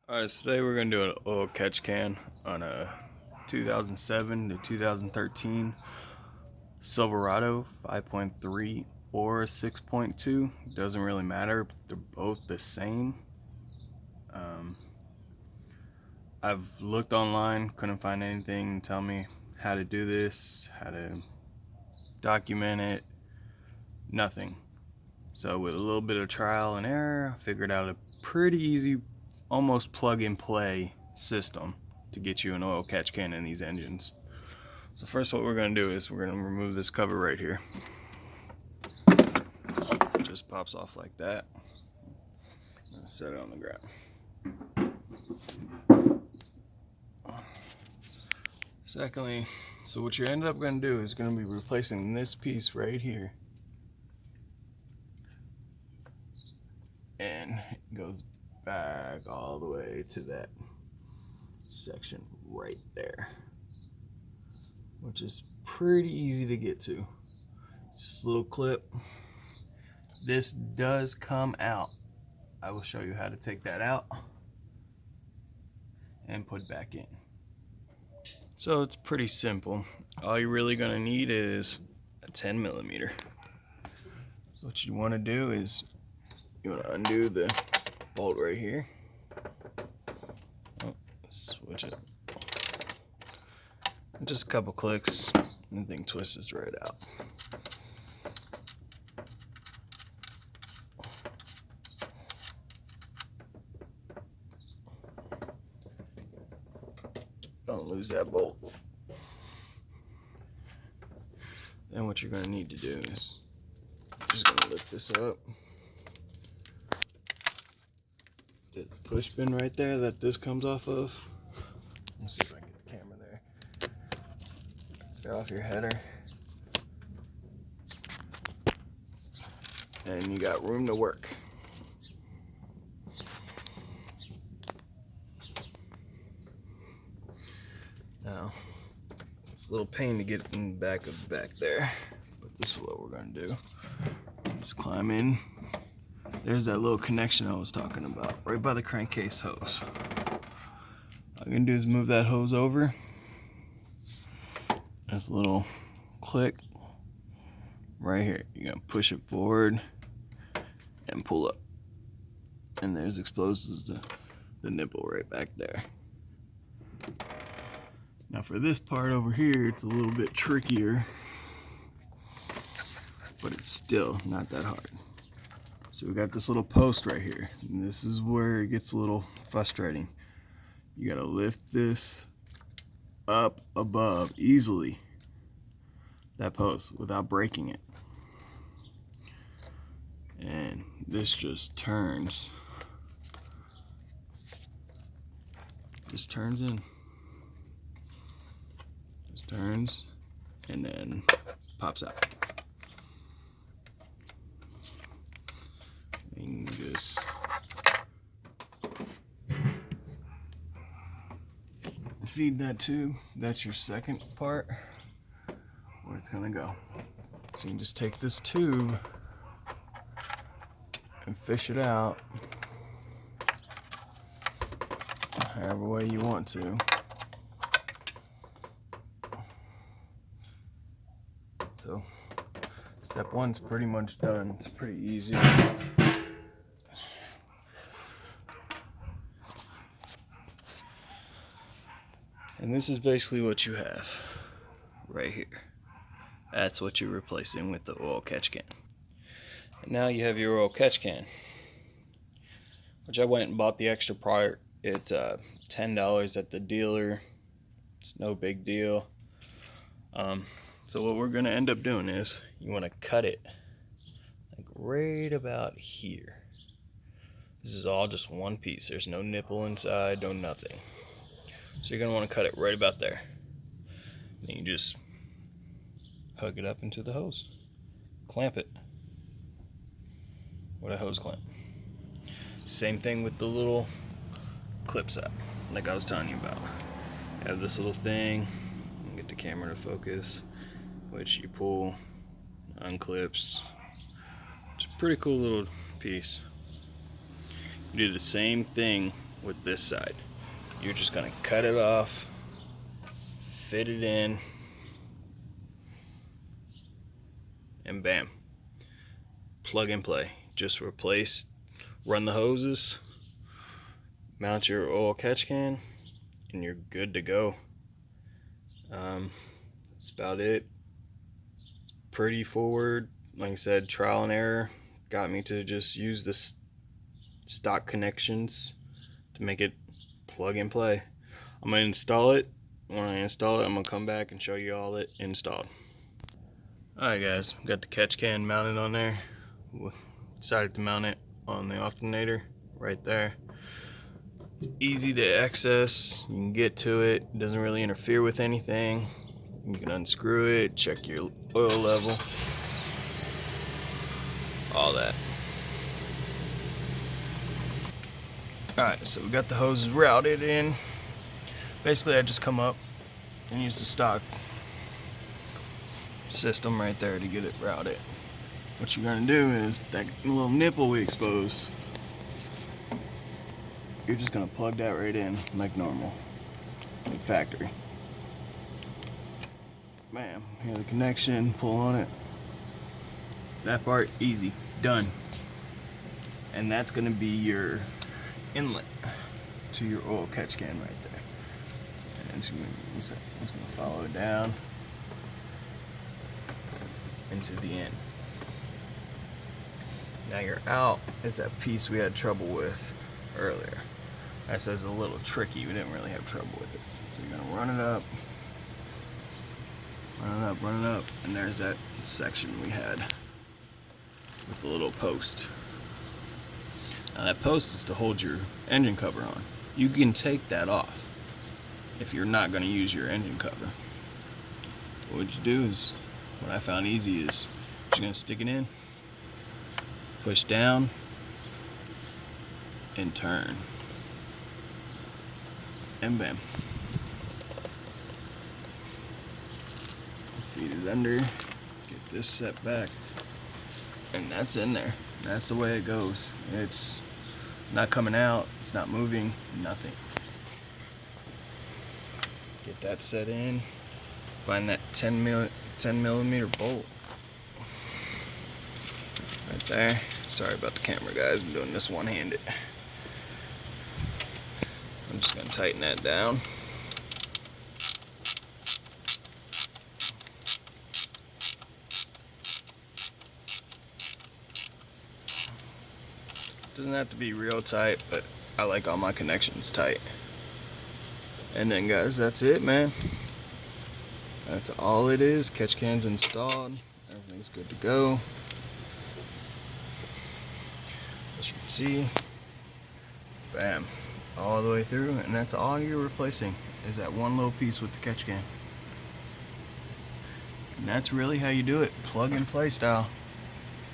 Alright, so today we're going to do an oil catch can on a 2007 to 2013 Silverado 5.3 or 6.2. Doesn't really matter, they're both the same. I've looked online, couldn't find anything to tell me how to do this, how to document it, nothing. So with a little bit of trial and error, I figured out a pretty easy, almost plug and play system to get you an oil catch can in these engines. So first what we're going to do is we're going to remove this cover right here. It just pops off like that. I'm going to set it on the ground. Secondly, so what you end up going to do is going to be replacing this piece right here. And it goes back all the way to that section right there, which is pretty easy to get to. Just a little clip. This does come out. I will show you how to take that out and put back in. So it's pretty simple. All you're really going to need is a 10 millimeter. So what you want to do is you want to undo the bolt right here. Switch it. Just a couple clicks and the thing twists right out. Don't lose that bolt. Then what you're going to need to do is just going to lift this up. The push pin right there that this comes off of. Let's see if I can get the camera there. Get off your header. And you got room to work. Now, it's a little pain to get in the back of the back there, but this is what we're going to do. Just climb in. There's that little connection I was talking about, right by the crankcase hose. All I'm going to do is move that hose over. There's a little click right here. You're going to push it forward and pull up. And there's exposes the nipple right back there. Now for this part over here, it's a little bit trickier, but it's still not that hard. So we got this little post right here, and this is where it gets a little frustrating. You gotta lift this up above easily, that post, without breaking it. And this just turns. Just turns in. Just turns, and then pops out. And just feed that tube. That's your second part where it's gonna go. So you can just take this tube and fish it out however way you want to. So step one's pretty much done. It's pretty easy. And this is basically what you have right here. That's what you're replacing with the oil catch can. And now you have your oil catch can, which I went and bought the extra part. It's $10 at the dealer. It's no big deal. So what we're going to end up doing is you want to cut it like right about here. This is all just one piece. There's no nipple inside, no nothing. So you're going to want to cut it right about there. And you just hook it up into the hose. Clamp it with a hose clamp. Same thing with the little clip set, like I was telling you about. You have this little thing, get the camera to focus, which you pull, unclips. It's a pretty cool little piece. You do the same thing with this side. You're just gonna cut it off, fit it in, and bam, plug and play. Just replace, run the hoses, mount your oil catch can, and you're good to go. That's about it. It's pretty forward. Like I said, trial and error got me to just use the stock connections to make it plug and play. I'm gonna install it. When I install it, I'm gonna come back and show you all it installed. Alright guys, got the catch can mounted on there. Decided to mount it on the alternator right there. It's easy to access. You can get to it. It doesn't really interfere with anything. You can unscrew it, check your oil level, all that. Alright, so we got the hoses routed in. Basically, I just come up and use the stock system right there to get it routed. What you're gonna do is that little nipple we exposed, you're just gonna plug that right in like normal, like factory. Bam, hear the connection, pull on it. That part, easy, done. And that's gonna be your inlet to your oil catch can right there. And it's gonna follow down into the end. Now your out is that piece we had trouble with earlier. That says a little tricky, we didn't really have trouble with it. So you're gonna run it up, and there's that section we had with the little post. Now that post is to hold your engine cover on. You can take that off if you're not gonna use your engine cover. What you do is, what I found easy is, you're gonna stick it in, push down, and turn. And bam. Feed it under, get this set back, and that's in there. That's the way it goes. It's not coming out, it's not moving, nothing. Get that set in, find that 10 millimeter bolt. Right there. Sorry about the camera guys, I'm doing this one-handed. I'm just gonna tighten that down. Doesn't have to be real tight, but I like all my connections tight. And then guys, that's it, man. That's all it is. Catch can's installed. Everything's good to go. As you can see, bam, all the way through, and that's all you're replacing is that one little piece with the catch can. And that's really how you do it, plug and play style.